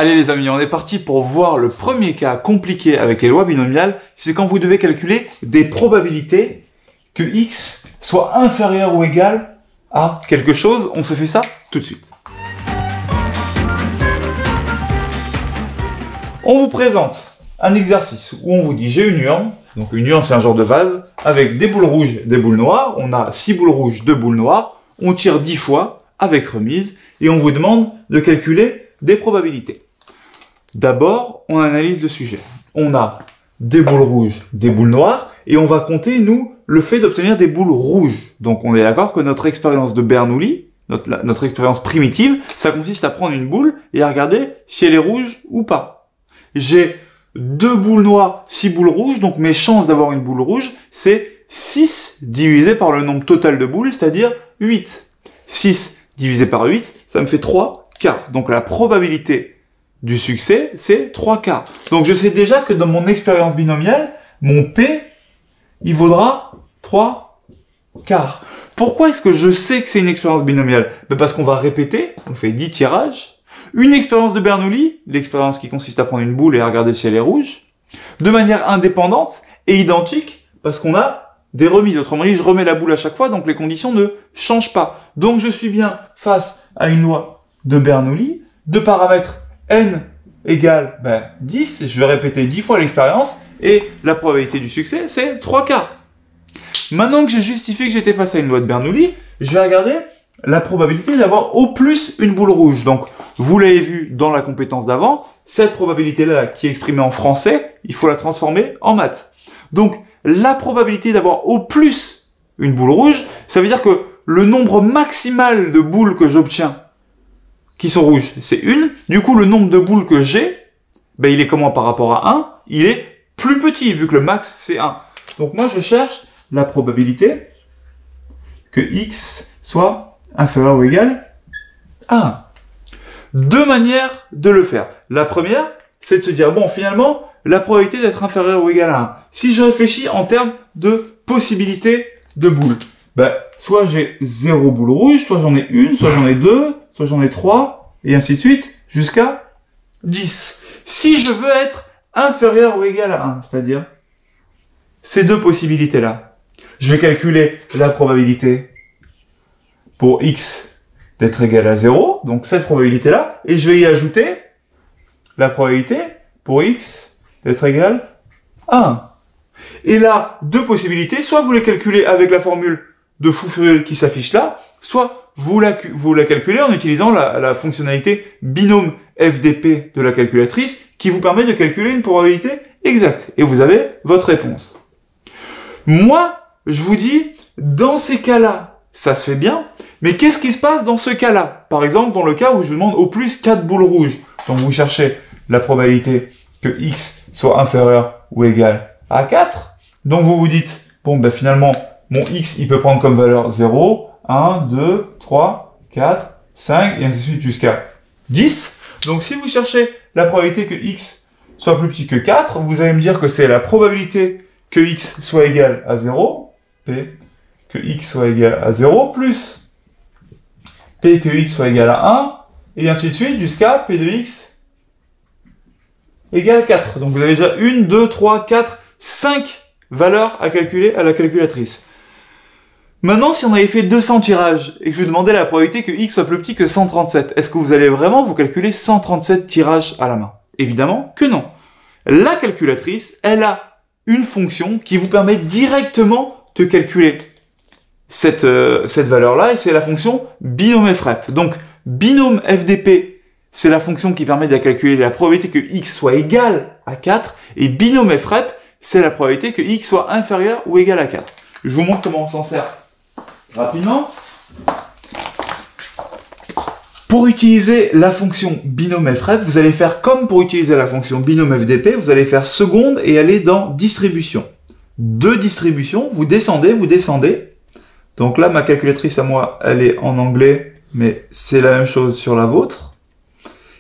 Allez les amis, on est parti pour voir le premier cas compliqué avec les lois binomiales. C'est quand vous devez calculer des probabilités que x soit inférieur ou égal à quelque chose. On se fait ça tout de suite. On vous présente un exercice où on vous dit j'ai une urne. Donc une urne c'est un genre de vase avec des boules rouges, des boules noires. On a 6 boules rouges, 2 boules noires. On tire 10 fois avec remise et on vous demande de calculer des probabilités. D'abord, on analyse le sujet. On a des boules rouges, des boules noires, et on va compter, nous, le fait d'obtenir des boules rouges. Donc on est d'accord que notre expérience de Bernoulli, notre expérience primitive, ça consiste à prendre une boule et à regarder si elle est rouge ou pas. J'ai 2 boules noires, 6 boules rouges, donc mes chances d'avoir une boule rouge, c'est 6 divisé par le nombre total de boules, c'est-à-dire 8. 6 divisé par 8, ça me fait 3 quarts. Donc la probabilité du succès, c'est 3 quarts. Donc je sais déjà que dans mon expérience binomiale, mon P, il vaudra 3 quarts. Pourquoi est-ce que je sais que c'est une expérience binomiale? Parce qu'on va répéter, on fait 10 tirages, une expérience de Bernoulli, l'expérience qui consiste à prendre une boule et à regarder si elle est rouge, de manière indépendante et identique, parce qu'on a des remises. Autrement dit, je remets la boule à chaque fois, donc les conditions ne changent pas. Donc je suis bien face à une loi de Bernoulli, de paramètres n égale 10, je vais répéter 10 fois l'expérience, et la probabilité du succès, c'est 3 quarts. Maintenant que j'ai justifié que j'étais face à une loi de Bernoulli, je vais regarder la probabilité d'avoir au plus une boule rouge. Donc, vous l'avez vu dans la compétence d'avant, cette probabilité-là, qui est exprimée en français, il faut la transformer en maths. Donc, la probabilité d'avoir au plus une boule rouge, ça veut dire que le nombre maximal de boules que j'obtiens qui sont rouges, c'est 1. Du coup, le nombre de boules que j'ai, il est comment par rapport à 1? Il est plus petit, vu que le max, c'est 1. Donc moi, je cherche la probabilité que x soit inférieur ou égal à 1. Deux manières de le faire. La première, c'est de se dire, bon, finalement, la probabilité d'être inférieur ou égal à 1. Si je réfléchis en termes de possibilité de boules, soit j'ai 0 boule rouge, soit j'en ai une, soit j'en ai 2, soit j'en ai 3, et ainsi de suite, jusqu'à 10. Si je veux être inférieur ou égal à 1, c'est-à-dire ces deux possibilités-là, je vais calculer la probabilité pour x d'être égal à 0, donc cette probabilité-là, et je vais y ajouter la probabilité pour x d'être égal à 1. Et là, deux possibilités, soit vous les calculez avec la formule de fou furieux qui s'affiche là, soit vous la calculez en utilisant la fonctionnalité binôme FDP de la calculatrice qui vous permet de calculer une probabilité exacte. Et vous avez votre réponse. Moi, je vous dis, dans ces cas-là, ça se fait bien, mais qu'est-ce qui se passe dans ce cas-là? Par exemple, dans le cas où je vous demande au plus 4 boules rouges. Donc vous cherchez la probabilité que x soit inférieur ou égal à 4. Donc vous vous dites, bon, finalement, mon x, il peut prendre comme valeur 0, 1, 2, 3, 4, 5, et ainsi de suite jusqu'à 10. Donc si vous cherchez la probabilité que x soit plus petit que 4, vous allez me dire que c'est la probabilité que x soit égal à 0, p que x soit égal à 0, plus p que x soit égal à 1, et ainsi de suite jusqu'à p de x égale 4. Donc vous avez déjà 1, 2, 3, 4, 5 valeurs à calculer à la calculatrice. Maintenant, si on avait fait 200 tirages et que je vous demandais la probabilité que x soit plus petit que 137, est-ce que vous allez vraiment vous calculer 137 tirages à la main? Évidemment que non. La calculatrice, elle a une fonction qui vous permet directement de calculer cette valeur-là, et c'est la fonction binôme frep. Donc, binôme FDP, c'est la fonction qui permet de calculer la probabilité que x soit égal à 4, et binôme frep, c'est la probabilité que x soit inférieur ou égal à 4. Je vous montre comment on s'en sert rapidement. Pour utiliser la fonction binôme frep, vous allez faire comme pour utiliser la fonction binôme FDP, vous allez faire seconde et aller dans distribution. Deux distributions, vous descendez. Donc là, ma calculatrice à moi, elle est en anglais, mais c'est la même chose sur la vôtre.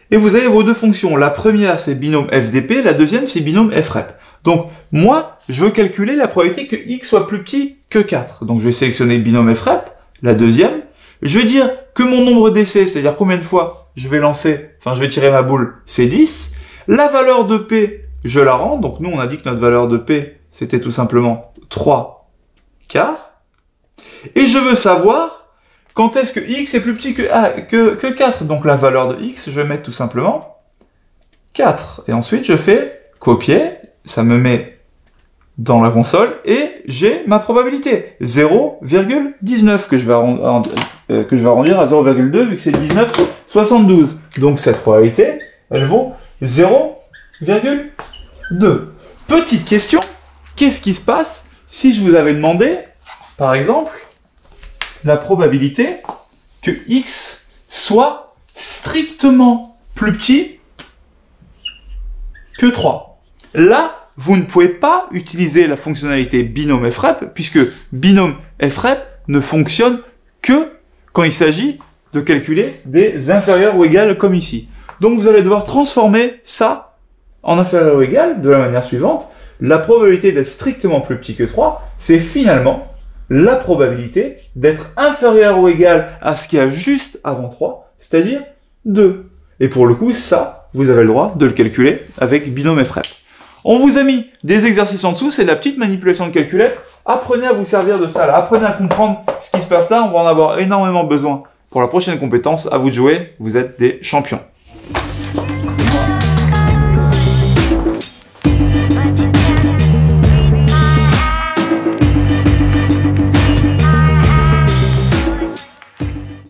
Et vous avez vos deux fonctions. La première, c'est binôme FDP, la deuxième, c'est binôme frep. Donc, moi, je veux calculer la probabilité que x soit plus petit que 4. Donc, je vais sélectionner binôme frep, la deuxième. Je vais dire que mon nombre d'essais, c'est-à-dire combien de fois je vais tirer ma boule, c'est 10. La valeur de P, je la rends. Donc nous, on a dit que notre valeur de P, c'était tout simplement 3 quarts. Et je veux savoir quand est-ce que X est plus petit que 4. Donc la valeur de X, je vais mettre tout simplement 4. Et ensuite, je fais copier. Ça me met dans la console et j'ai ma probabilité. 0,19 que je vais arrondir à 0,2 vu que c'est 19,72. Donc cette probabilité, elle vaut 0,2. Petite question, qu'est-ce qui se passe si je vous avais demandé, par exemple, la probabilité que X soit strictement plus petit que 3. Là, vous ne pouvez pas utiliser la fonctionnalité binôme frep, puisque binôme frep ne fonctionne que quand il s'agit de calculer des inférieurs ou égales comme ici. Donc vous allez devoir transformer ça en inférieur ou égal de la manière suivante. La probabilité d'être strictement plus petit que 3, c'est finalement la probabilité d'être inférieur ou égal à ce qu'il y a juste avant 3, c'est-à-dire 2. Et pour le coup, ça, vous avez le droit de le calculer avec binôme frep. On vous a mis des exercices en dessous, c'est de la petite manipulation de calculette. Apprenez à vous servir de ça là, apprenez à comprendre ce qui se passe là, on va en avoir énormément besoin pour la prochaine compétence. À vous de jouer, vous êtes des champions.